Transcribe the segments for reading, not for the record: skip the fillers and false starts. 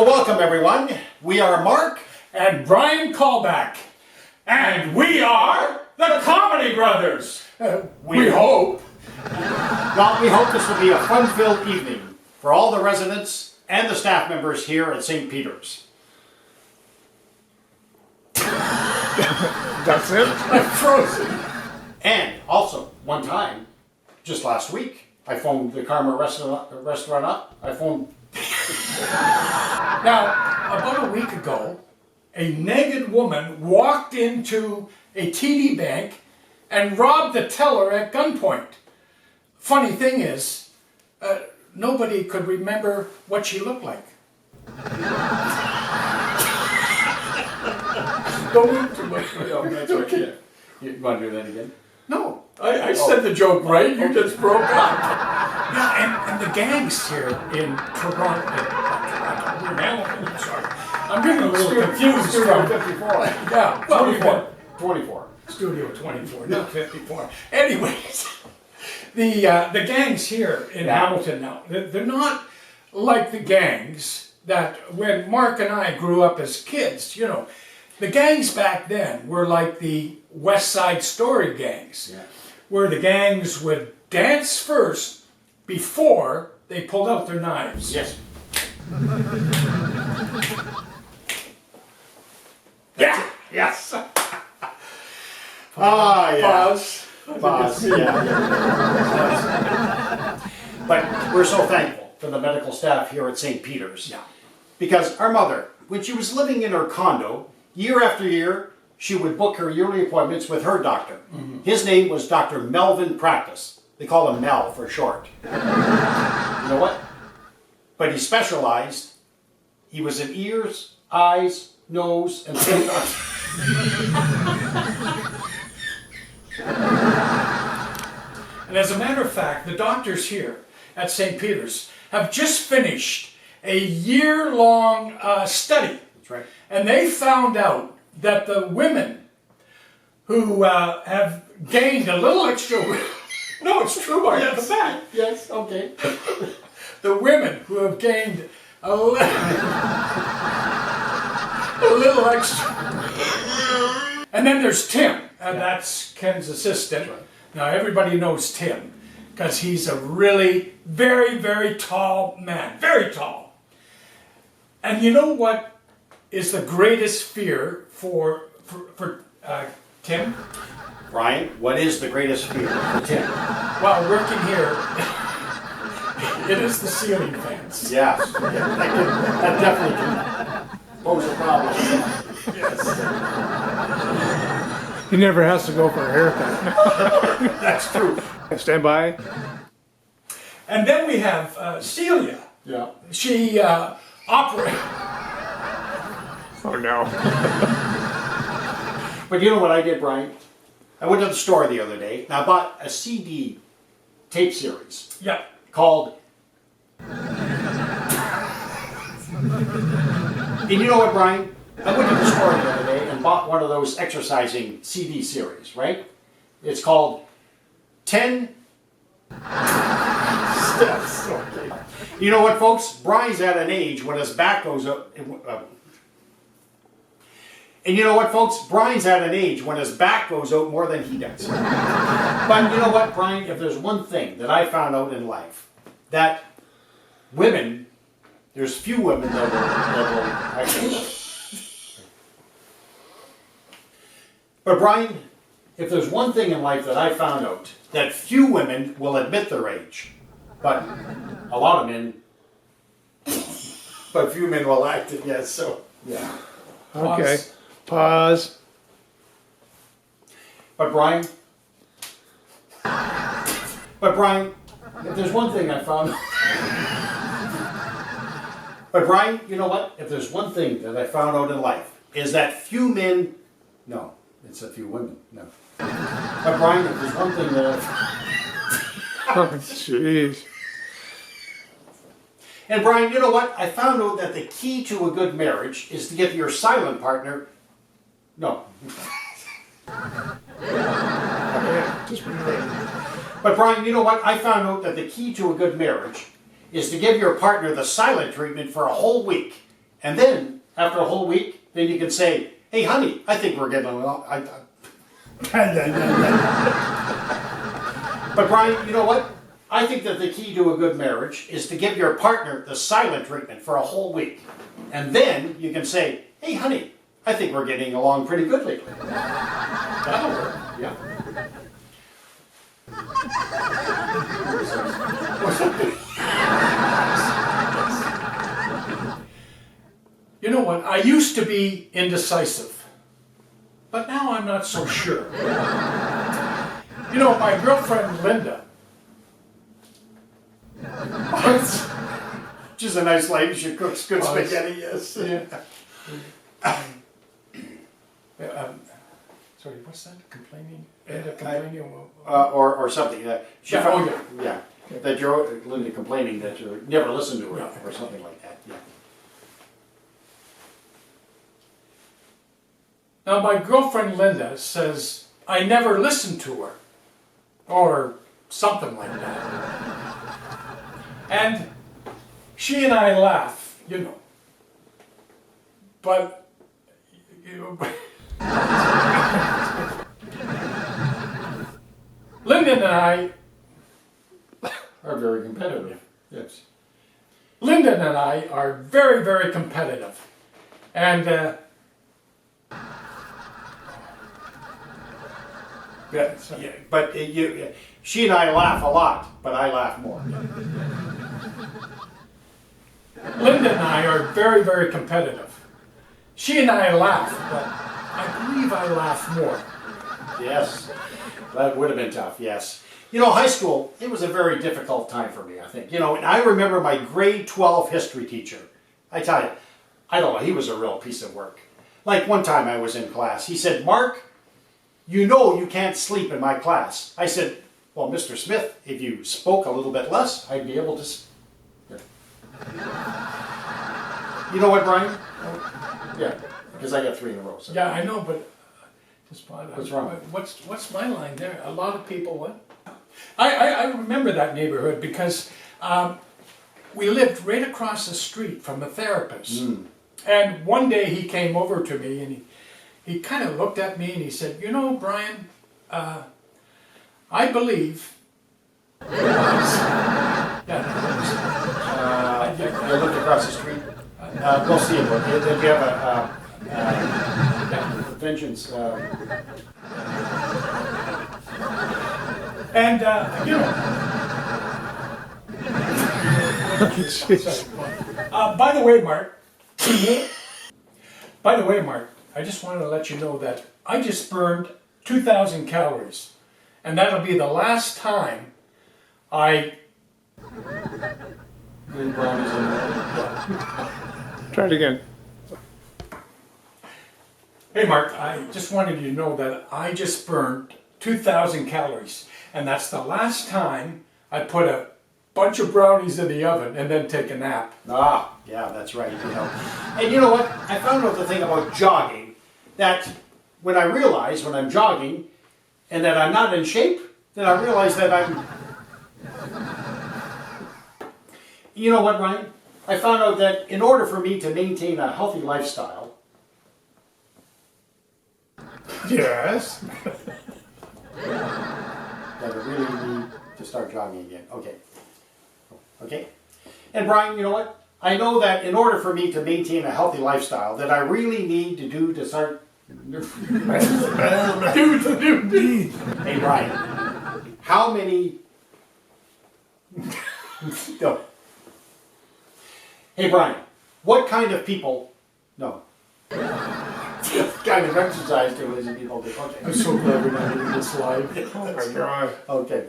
Well, welcome everyone. We are Mark and Brian Callback, and we are the Comedy Brothers. We hope. Well, we hope this will be a fun-filled evening for all the residents and the staff members here at St. Peter's. That's it? I'm frozen. And also, one time, just last week, I phoned the Karma restaurant up. I phoned... Now, about a week ago, a naked woman walked into a TD bank and robbed the teller at gunpoint. Funny thing is, nobody could remember what she looked like. Don't look too much. No, that's okay. You want to do that again? No, I said the joke right, you just broke up. Yeah, and the gangs here in Toronto, sorry, I'm getting a little confused. Studio 54. Yeah, well, 24. 24. Studio 24, not 54. Anyways, the gangs here in Hamilton now, they're not like the gangs that when Mark and I grew up as kids, you know. The gangs back then were like the West Side Story gangs, where the gangs would dance first before they pulled out their knives. Yes. Yeah. Yes. Ah, yeah. Pause. Yeah. But we're so thankful for the medical staff here at St. Peter's. Yeah. Because our mother, when she was living in her condo, year after year, she would book her yearly appointments with her doctor. Mm-hmm. His name was Dr. Melvin Practice. They call him Mel for short. You know what? But he specialized. He was in ears, eyes, nose, and throat. And as a matter of fact, the doctors here at St. Peter's have just finished a year-long study. That's right. And they found out that the women who have gained a little extra weight, no, it's true, Mark. Yes. Come back. Yes, okay. The women who have gained a little extra. And then there's Tim, and that's Ken's assistant. Right. Now everybody knows Tim because he's a really very, very tall man, very tall. And you know what is the greatest fear for Tim? Brian, what is the greatest fear for Tim? While working here, it is the ceiling fans. Yes. That definitely can pose a problem. Yes. He never has to go for a haircut. That's true. Stand by. And then we have Celia. Yeah. She operates. Oh no. But you know what I did, Brian? I went to the store the other day and I bought a CD tape series Yeah. called... And you know what, Brian? I went to the store the other day and bought one of those exercising CD series, right? It's called 10 Steps. Okay. You know what, folks? Brian's at an age when his back goes up... And you know what, folks? Brian's at an age when his back goes out more than he does. But you know what, Brian? If there's one thing that I found out in life, that women, there's few women that will actually... But Brian, if there's one thing in life that I found out, that few women will admit their age, but a lot of men, but few men will act it, yes, so, yeah. Okay. Pause. But Brian, if there's one thing I found... But Brian, you know what? If there's one thing that I found out in life, is that few men... No, it's a few women, no. But Brian, if there's one thing that Oh, jeez. And Brian, you know what? I found out that the key to a good marriage is to get your silent partner... No. But Brian, you know what? I found out that the key to a good marriage is to give your partner the silent treatment for a whole week And then, after a whole week, then you can say, hey, honey, I think we're getting along. But Brian, you know what? I think that the key to a good marriage is to give your partner the silent treatment for a whole week. And then you can say, hey, honey, I think we're getting along pretty good lately. That'll work, yeah. You know what? I used to be indecisive, but now I'm not so sure. You know, my girlfriend Linda. She's a nice lady. She cooks good spaghetti, yes. Yeah. Sorry, what's that? Complaining? Complaining? Or something. She Yeah, found, oh, yeah. That you're Linda complaining that you never listened to her, Yeah. or something like that. Yeah. Now, my girlfriend Linda says I never listen to her, or something like that. And she and I laugh, you know. But, you know, Linda and I Are very competitive. Yes. Linda and I are very, very competitive. And, Yeah, but she and I laugh a lot, but I laugh more. Linda and I are very, very competitive. She and I laugh, but I believe I laugh more. Yes, that would have been tough, yes. You know, high school, it was a very difficult time for me, I think. You know, and I remember my grade 12 history teacher. I tell you, I don't know, he was a real piece of work. Like one time I was in class, he said, Mark, you know you can't sleep in my class. I said, well, Mr. Smith, if you spoke a little bit less, I'd be able to... You know what, Brian? Yeah, because I got 3 in a row. So. Yeah, I know, but What's wrong? What's my line there? A lot of people what? I remember that neighborhood because we lived right across the street from a therapist. And one day he came over to me and he kind of looked at me and he said, you know, Brian, I believe... I looked across the street. We'll see him. Did you have a vengeance? And, you know... by the way, Mark, I just wanted to let you know that I just burned 2,000 calories. And that'll be the last time I... Try it again. Hey Mark, I just wanted you to know that I just burned 2,000 calories. And that's the last time I put a bunch of brownies in the oven and then take a nap. Ah, yeah, that's right. You know. And you know what? I found out the thing about jogging, that when I realize when I'm jogging and that I'm not in shape, then I realize that I'm... You know what, Ryan? I found out that in order for me to maintain a healthy lifestyle... Yes. that I really need to start jogging again. Okay. Okay? And Brian, you know what? I know that in order for me to maintain a healthy lifestyle, that I really need to do to start... Hey, Brian. How many... No. Hey, Brian. What kind of people... No. kind of exercise do lazy people do? Okay. I'm so glad we're not doing this live. Oh my God. Okay.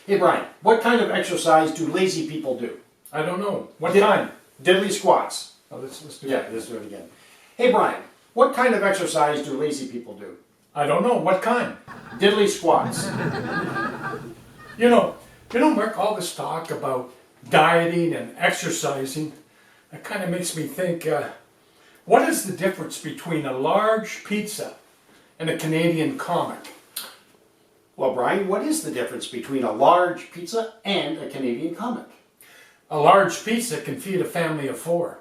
Hey, Brian. What kind of exercise do lazy people do? I don't know. What kind? Diddly squats. Oh, let's do Yeah, let's do it again. Hey, Brian. What kind of exercise do lazy people do? I don't know. What kind? Diddly squats. You know, Mark, all this talk about dieting and exercising, that kind of makes me think, what is the difference between a large pizza and a Canadian comic? Well, Brian, what is the difference between a large pizza and a Canadian comic? A large pizza can feed a family of 4.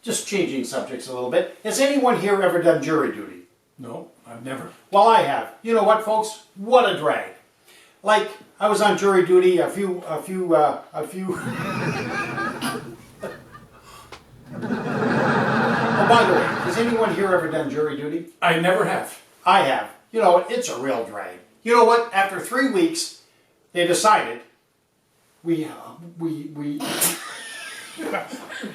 Just changing subjects a little bit. Has anyone here ever done jury duty? No, I've never. Well, I have. You know what, folks? What a drag. Like, I was on jury duty a few. Oh, by the way, has anyone here ever done jury duty? I never have. I have. You know, it's a real drag. You know what? After 3 weeks, they decided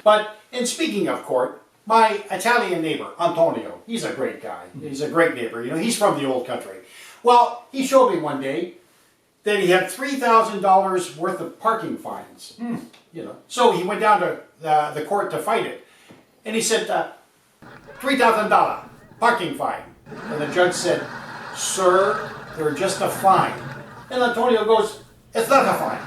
But, and speaking of court, my Italian neighbor, Antonio, he's a great guy. He's a great neighbor. You know, he's from the old country. Well, he showed me one day that he had $3,000 worth of parking fines. You know, so he went down to the court to fight it. And he said, $3,000 parking fine. And the judge said, "Sir, they're just a fine." And Antonio goes, "It's not a fine."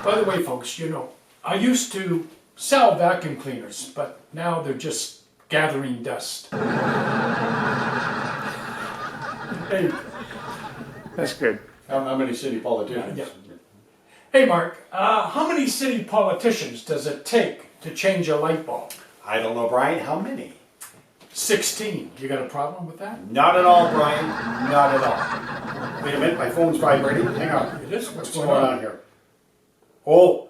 By the way, folks, you know, I used to sell vacuum cleaners, but now they're just gathering dust. Hey, That's good. How many city politicians? Yeah. Hey, Mark, how many city politicians does it take to change a light bulb? I don't know, Brian. How many? 16. You got a problem with that? Not at all, Brian. Not at all. Wait a minute, my phone's vibrating. Hang on. It is? What's What's going on here? Oh,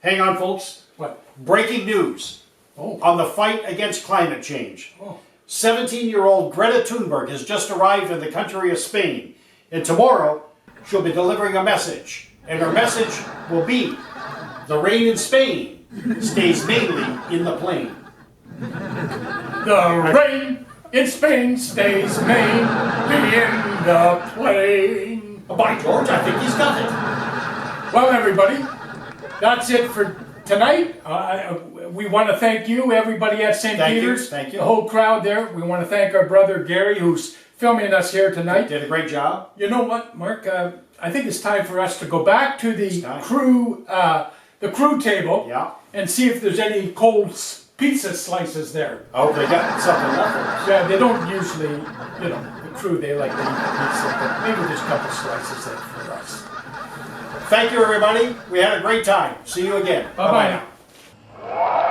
hang on, folks. What? Breaking news Oh. on the fight against climate change. Oh. 17-year-old Greta Thunberg has just arrived in the country of Spain, and tomorrow she'll be delivering a message. And her message will be, the rain in Spain stays mainly in the plain. The rain in Spain stays mainly in the plain. By George, I think he's got it. Well, everybody, that's it for tonight. We want to thank you, everybody at St. Thank you, Peter's. thank you. The whole crowd there. We want to thank our brother Gary, who's filming us here tonight. Did a great job. You know what, Mark? I think it's time for us to go back to the time. crew table, Yeah. and see if there's any cold pizza slices there. Oh, they got something left for us. Yeah, they don't usually, you know, the crew, they like to eat pizza, but maybe there's a couple slices there for us. Thank you, everybody. We had a great time. See you again. Bye-bye Bye-bye now.